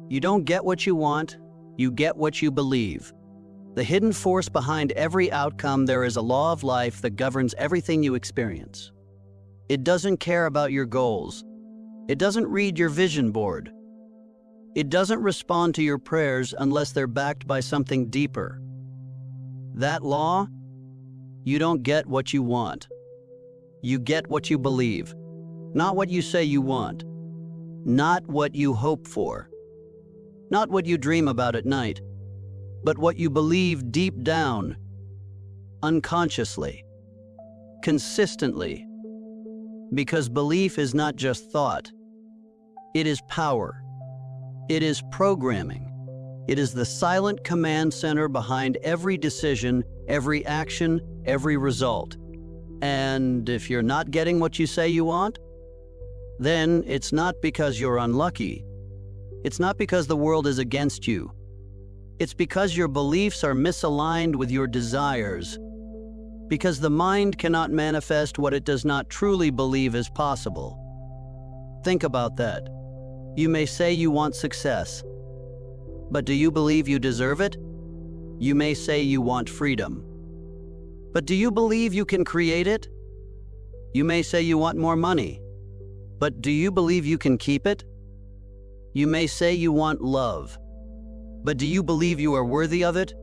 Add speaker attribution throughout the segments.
Speaker 1: You don't get what you want, you get what you believe. The hidden force behind every outcome, there is a law of life that governs everything you experience. It doesn't care about your goals. It doesn't read your vision board. It doesn't respond to your prayers unless they're backed by something deeper. That law, you don't get what you want. You get what you believe, not what you say you want, not what you hope for, not what you dream about at night, but what you believe deep down, unconsciously, consistently. Because belief is not just thought. It is power. It is programming. It is the silent command center behind every decision, every action, every result. And if you're not getting what you say you want, then it's not because you're unlucky. It's not because the world is against you. It's because your beliefs are misaligned with your desires. Because the mind cannot manifest what it does not truly believe is possible. Think about that. You may say you want success, but do you believe you deserve it? You may say you want freedom, but do you believe you can create it? You may say you want more money, but do you believe you can keep it? You may say you want love, but do you believe you are worthy of it?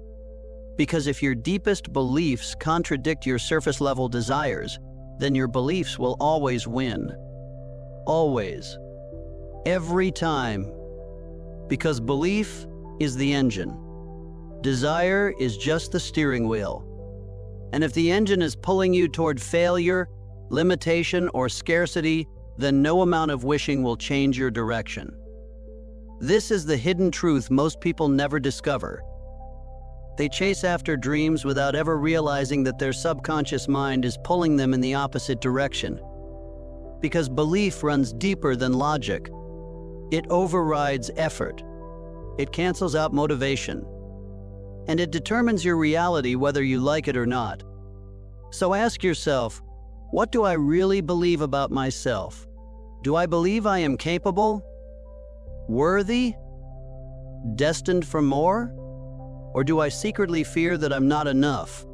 Speaker 1: Because if your deepest beliefs contradict your surface-level desires, then your beliefs will always win. Always. Every time. Because belief is the engine. Desire is just the steering wheel. And if the engine is pulling you toward failure, limitation, or scarcity, then no amount of wishing will change your direction. This is the hidden truth most people never discover. They chase after dreams without ever realizing that their subconscious mind is pulling them in the opposite direction. Because belief runs deeper than logic. It overrides effort. It cancels out motivation. And it determines your reality whether you like it or not. So ask yourself, what do I really believe about myself? Do I believe I am capable? Worthy? Destined for more? Or do I secretly fear that I'm not enough?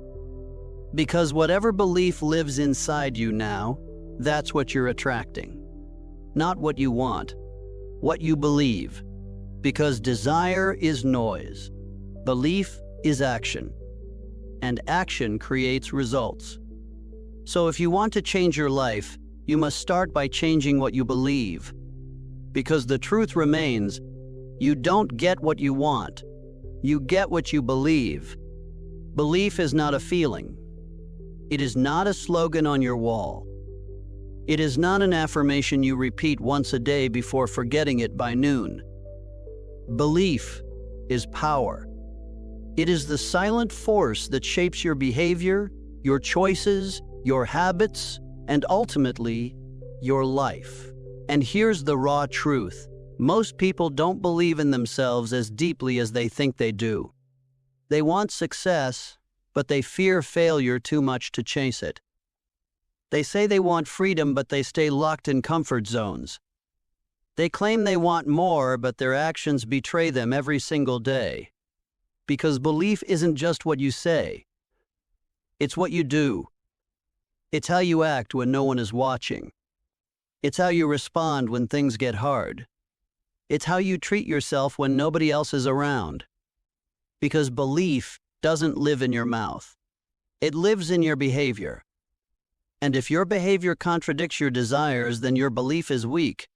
Speaker 1: Because whatever belief lives inside you now, that's what you're attracting. Not what you want, what you believe. Because desire is noise, belief is action, and action creates results. So if you want to change your life, you must start by changing what you believe. Because the truth remains, you don't get what you want. You get what you believe. Belief is not a feeling. It is not a slogan on your wall. It is not an affirmation you repeat once a day before forgetting it by noon. Belief is power. It is the silent force that shapes your behavior, your choices, your habits, and ultimately, your life. And here's the raw truth. Most people don't believe in themselves as deeply as they think they do. They want success, but they fear failure too much to chase it. They say they want freedom, but they stay locked in comfort zones. They claim they want more, but their actions betray them every single day. Because belief isn't just what you say. It's what you do. It's how you act when no one is watching. It's how you respond when things get hard. It's how you treat yourself when nobody else is around. Because belief doesn't live in your mouth. It lives in your behavior. And if your behavior contradicts your desires, then your belief is weak.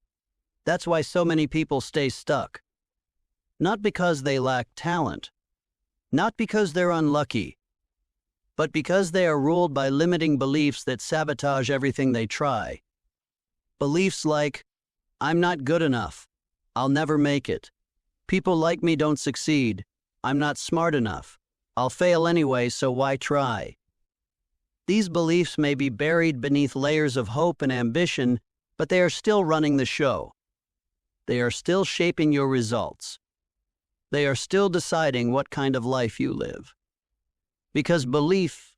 Speaker 1: That's why so many people stay stuck. Not because they lack talent. Not because they're unlucky. But because they are ruled by limiting beliefs that sabotage everything they try. Beliefs like, I'm not good enough. I'll never make it. People like me don't succeed. I'm not smart enough. I'll fail anyway, so why try? These beliefs may be buried beneath layers of hope and ambition, but they are still running the show. They are still shaping your results. They are still deciding what kind of life you live. Because belief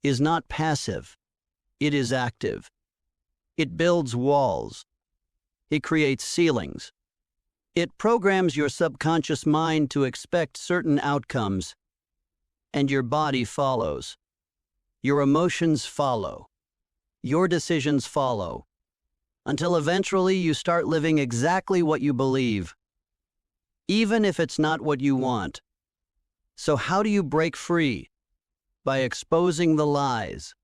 Speaker 1: is not passive. It is active. It builds walls. It creates ceilings. It programs your subconscious mind to expect certain outcomes, and your body follows. Your emotions follow. Your decisions follow, until eventually you start living exactly what you believe, even if it's not what you want. So how do you break free? By exposing the lies,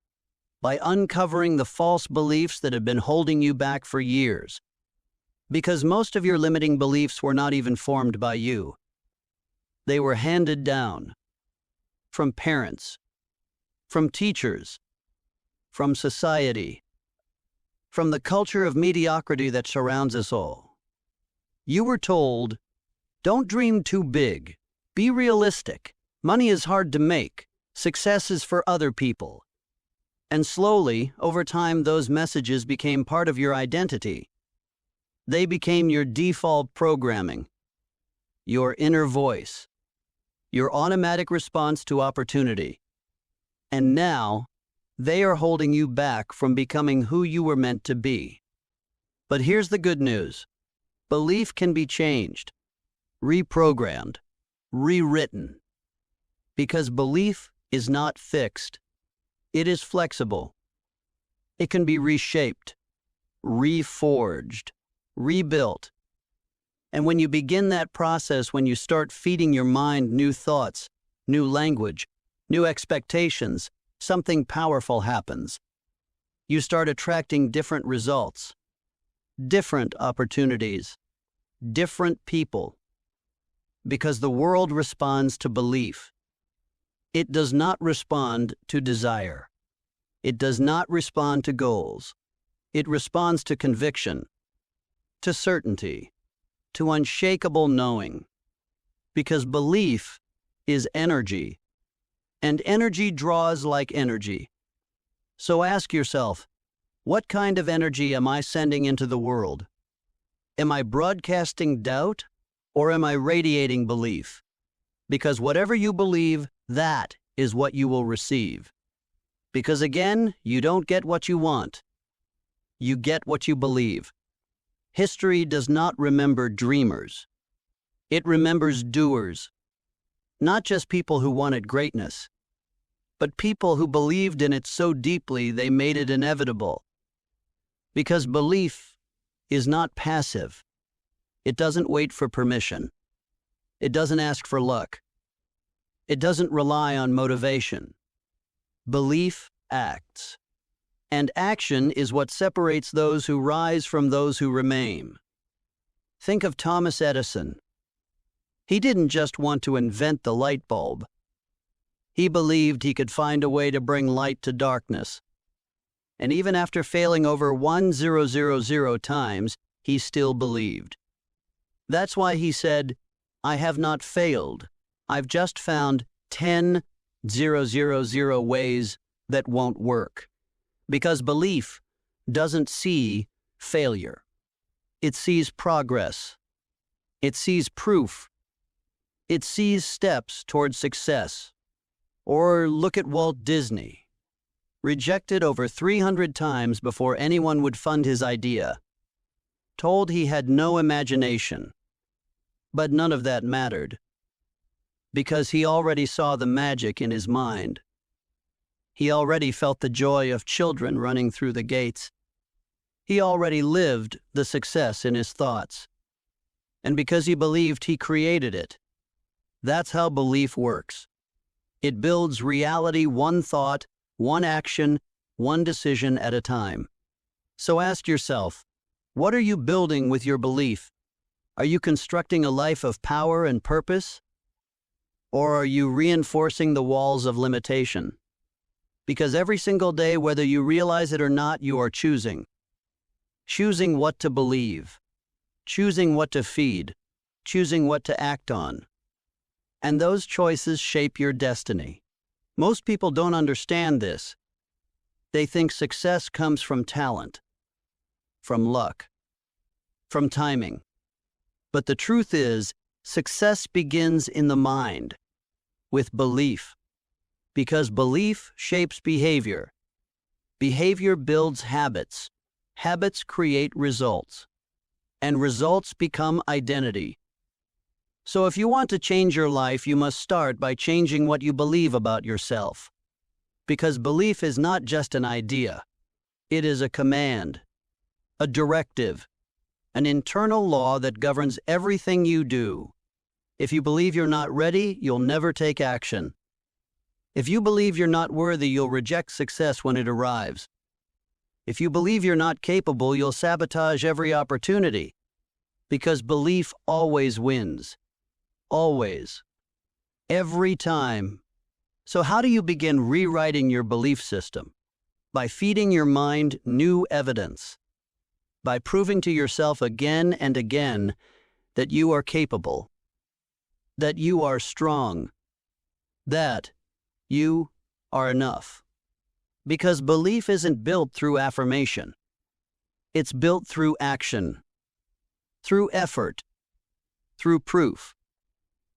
Speaker 1: by uncovering the false beliefs that have been holding you back for years. Because most of your limiting beliefs were not even formed by you. They were handed down from parents, from teachers, from society, from the culture of mediocrity that surrounds us all. You were told, don't dream too big, be realistic, money is hard to make, success is for other people. And slowly, over time, those messages became part of your identity. They became your default programming, your inner voice, your automatic response to opportunity. And now, they are holding you back from becoming who you were meant to be. But here's the good news. Belief can be changed, reprogrammed, rewritten. Because belief is not fixed. It is flexible. It can be reshaped, reforged, rebuilt. And when you begin that process, when you start feeding your mind new thoughts, new language, new expectations, something powerful happens. You start attracting different results, different opportunities, different people. Because the world responds to belief. It does not respond to desire. It does not respond to goals. It responds to conviction, to certainty, to unshakable knowing. Because belief is energy, and energy draws like energy. So ask yourself, what kind of energy am I sending into the world? Am I broadcasting doubt, or am I radiating belief? Because whatever you believe, that is what you will receive. Because again, you don't get what you want. You get what you believe. History does not remember dreamers. It remembers doers. Not just people who wanted greatness, but people who believed in it so deeply they made it inevitable. Because belief is not passive. It doesn't wait for permission. It doesn't ask for luck. It doesn't rely on motivation. Belief acts. And action is what separates those who rise from those who remain. Think of Thomas Edison. He didn't just want to invent the light bulb. He believed he could find a way to bring light to darkness. And even after failing over 1,000 times, he still believed. That's why he said, I have not failed. I've just found 10,000 ways that won't work. Because belief doesn't see failure. It sees progress. It sees proof. It sees steps toward success. Or look at Walt Disney. Rejected over 300 times before anyone would fund his idea. Told he had no imagination. But none of that mattered. Because he already saw the magic in his mind. He already felt the joy of children running through the gates. He already lived the success in his thoughts. And because he believed, he created it. That's how belief works. It builds reality one thought, one action, one decision at a time. So ask yourself, what are you building with your belief? Are you constructing a life of power and purpose? Or are you reinforcing the walls of limitation? Because every single day, whether you realize it or not, you are choosing. Choosing what to believe. Choosing what to feed. Choosing what to act on. And those choices shape your destiny. Most people don't understand this. They think success comes from talent, from luck, from timing. But the truth is, success begins in the mind, with belief. Because belief shapes behavior. Behavior builds habits. Habits create results. and results become identity. So if you want to change your life, you must start by changing what you believe about yourself. Because belief is not just an idea. It is a command, a directive, an internal law that governs everything you do. If you believe you're not ready, you'll never take action. If you believe you're not worthy, you'll reject success when it arrives. If you believe you're not capable, you'll sabotage every opportunity. Because belief always wins. Always. Every time. So how do you begin rewriting your belief system? By feeding your mind new evidence. By proving to yourself again and again that you are capable, that you are strong, that you are enough. Because belief isn't built through affirmation. It's built through action, through effort, through proof.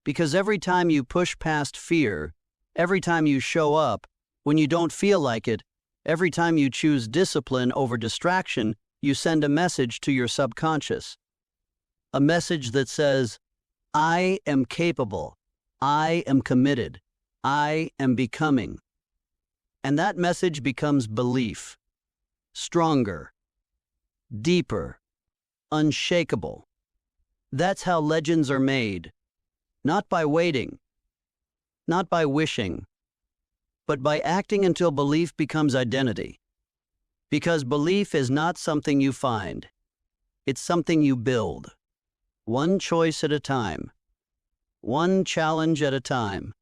Speaker 1: Because every time you push past fear, every time you show up when you don't feel like it, every time you choose discipline over distraction, you send a message to your subconscious. A message that says, I am capable, I am committed, I am becoming. And that message becomes belief. Stronger, deeper, unshakable. That's how legends are made. Not by waiting, not by wishing, but by acting until belief becomes identity. Because belief is not something you find. It's something you build. One choice at a time. One challenge at a time.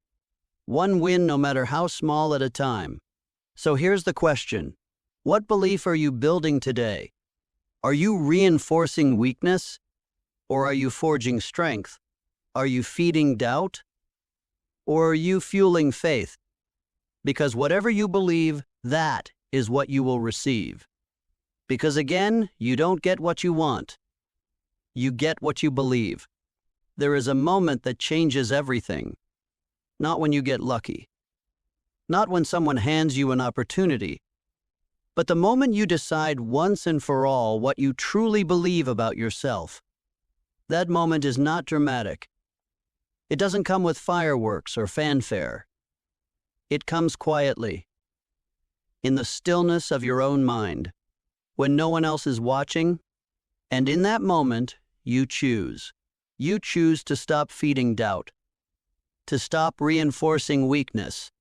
Speaker 1: One win, no matter how small, at a time. So here's the question. What belief are you building today? Are you reinforcing weakness? Or are you forging strength? Are you feeding doubt? Or are you fueling faith? Because whatever you believe, that is what you will receive. Because again, you don't get what you want. You get what you believe. There is a moment that changes everything. Not when you get lucky. Not when someone hands you an opportunity. But the moment you decide once and for all what you truly believe about yourself. That moment is not dramatic. It doesn't come with fireworks or fanfare. It comes quietly, in the stillness of your own mind, when no one else is watching, and in that moment, you choose. You choose to stop feeding doubt, to stop reinforcing weakness,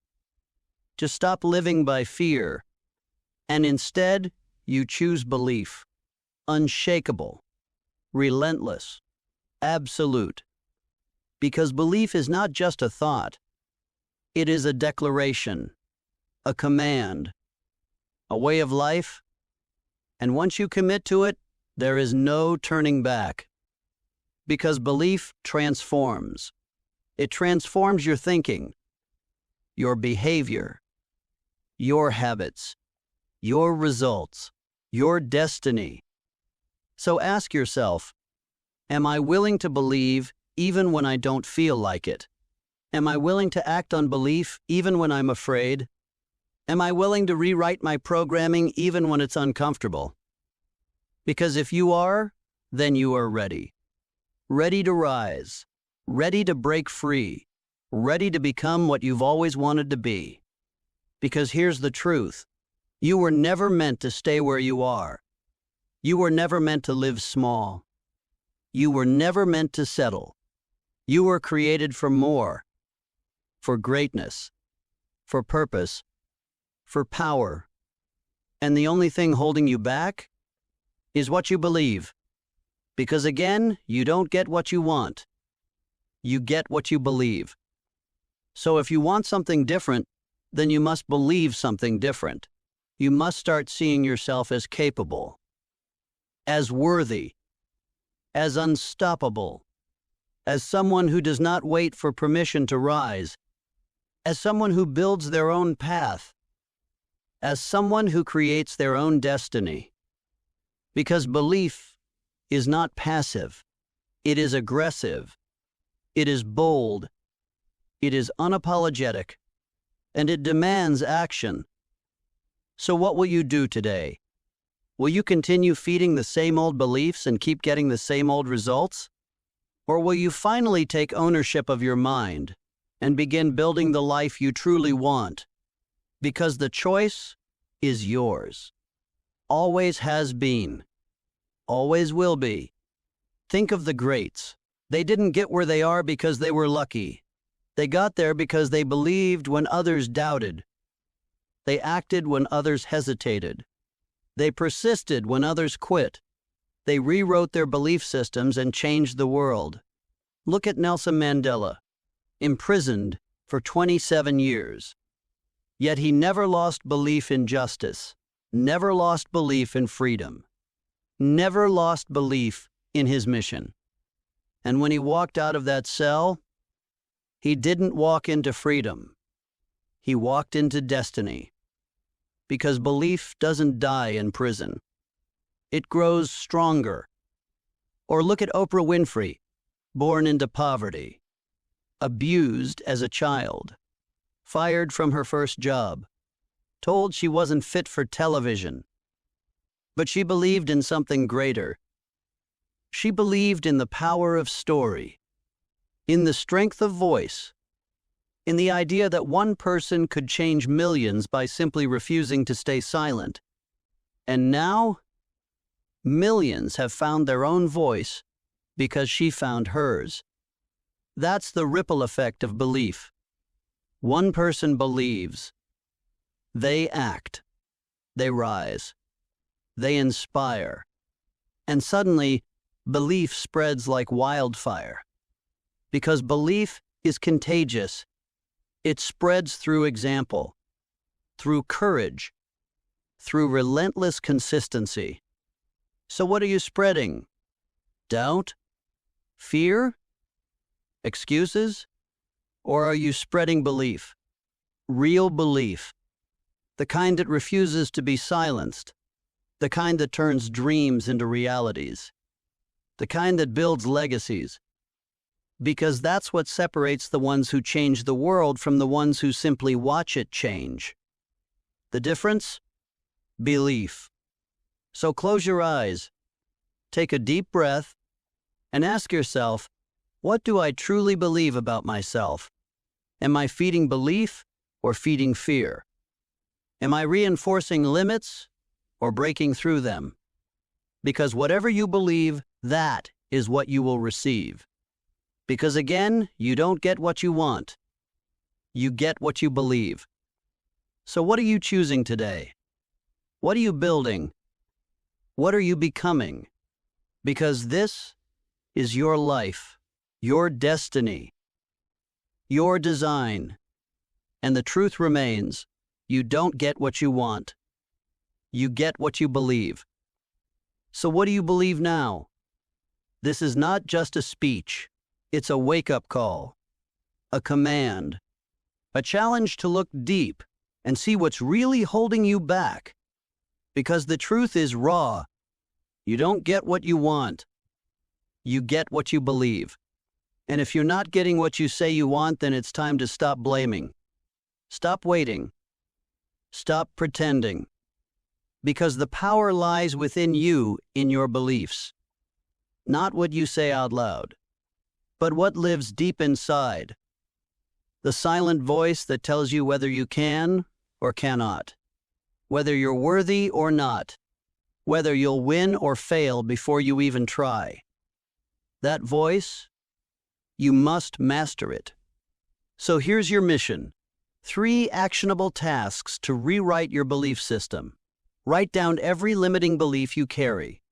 Speaker 1: to stop living by fear, and instead, you choose belief, unshakable, relentless, absolute. Because belief is not just a thought. It is a declaration, a command, a way of life, and once you commit to it, there is no turning back. Because belief transforms. It transforms your thinking, your behavior, your habits, your results, your destiny. So ask yourself, am I willing to believe even when I don't feel like it? Am I willing to act on belief even when I'm afraid? Am I willing to rewrite my programming even when it's uncomfortable? Because if you are, then you are ready. Ready to rise, ready to break free, ready to become what you've always wanted to be. Because here's the truth. You were never meant to stay where you are. You were never meant to live small. You were never meant to settle. You were created for more, for greatness, for purpose, for power. And the only thing holding you back is what you believe. Because again, you don't get what you want. You get what you believe. So if you want something different, then you must believe something different. You must start seeing yourself as capable, as worthy, as unstoppable, as someone who does not wait for permission to rise, as someone who builds their own path, as someone who creates their own destiny. Because belief is not passive. It is aggressive. It is bold. It is unapologetic. And it demands action. So what will you do today? Will you continue feeding the same old beliefs and keep getting the same old results? Or will you finally take ownership of your mind and begin building the life you truly want? Because the choice is yours. Always has been. Always will be. Think of the greats. They didn't get where they are because they were lucky. They got there because they believed when others doubted. They acted when others hesitated. They persisted when others quit. They rewrote their belief systems and changed the world. Look at Nelson Mandela, imprisoned for 27 years. Yet he never lost belief in justice, never lost belief in freedom, never lost belief in his mission. And when he walked out of that cell, he didn't walk into freedom. He walked into destiny. Because belief doesn't die in prison. It grows stronger. Or look at Oprah Winfrey, born into poverty, abused as a child, fired from her first job, told she wasn't fit for television. But she believed in something greater. She believed in the power of story, in the strength of voice, in the idea that one person could change millions by simply refusing to stay silent. And now, millions have found their own voice because she found hers. That's the ripple effect of belief. One person believes. They act. They rise. They inspire. And suddenly, belief spreads like wildfire. Because belief is contagious. It spreads through example, through courage, through relentless consistency. So what are you spreading? Doubt? Fear? Excuses? Or are you spreading belief? Real belief. The kind that refuses to be silenced. The kind that turns dreams into realities. The kind that builds legacies. Because that's what separates the ones who change the world from the ones who simply watch it change. The difference? Belief. So close your eyes, take a deep breath, and ask yourself, what do I truly believe about myself? Am I feeding belief or feeding fear? Am I reinforcing limits or breaking through them? Because whatever you believe, that is what you will receive. Because again, you don't get what you want. You get what you believe. So what are you choosing today? What are you building? What are you becoming? Because this is your life, your destiny, your design. And the truth remains, you don't get what you want. You get what you believe. So what do you believe now? This is not just a speech. It's a wake-up call, a command, a challenge to look deep and see what's really holding you back. Because the truth is raw. You don't get what you want. You get what you believe. And if you're not getting what you say you want, then it's time to stop blaming. Stop waiting. Stop pretending. Because the power lies within you in your beliefs. Not what you say out loud, but what lives deep inside. The silent voice that tells you whether you can or cannot, whether you're worthy or not, whether you'll win or fail before you even try. That voice, you must master it. So here's your mission. 3 actionable tasks to rewrite your belief system. Write down every limiting belief you carry.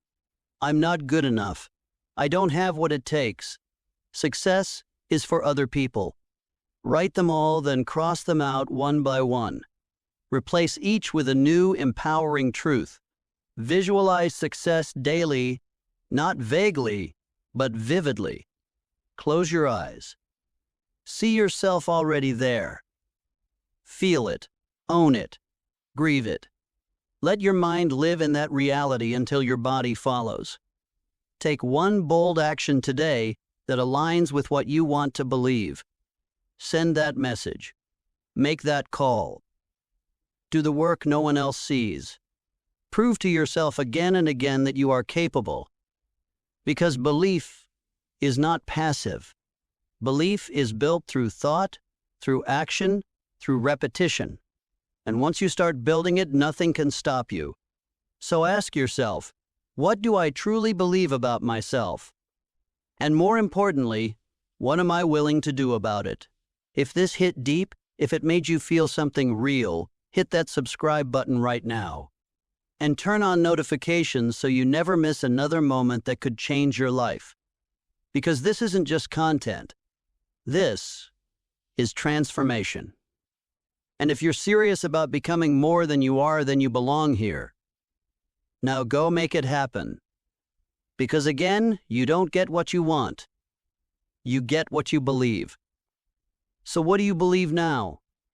Speaker 1: I'm not good enough. I don't have what it takes. Success is for other people. Write them all, then cross them out one by one. Replace each with a new, empowering truth. Visualize success daily, not vaguely, but vividly. Close your eyes. See yourself already there. Feel it, own it, grieve it. Let your mind live in that reality until your body follows. Take one bold action today that aligns with what you want to believe. Send that message. Make that call. Do the work no one else sees. Prove to yourself again and again that you are capable. Because belief is not passive. Belief is built through thought, through action, through repetition. And once you start building it, nothing can stop you. So ask yourself, what do I truly believe about myself? And more importantly, what am I willing to do about it? If this hit deep, if it made you feel something real, hit that subscribe button right now. And turn on notifications so you never miss another moment that could change your life. Because this isn't just content. This is transformation. And if you're serious about becoming more than you are, then you belong here. Now go make it happen. Because again, you don't get what you want. You get what you believe. So what do you believe now?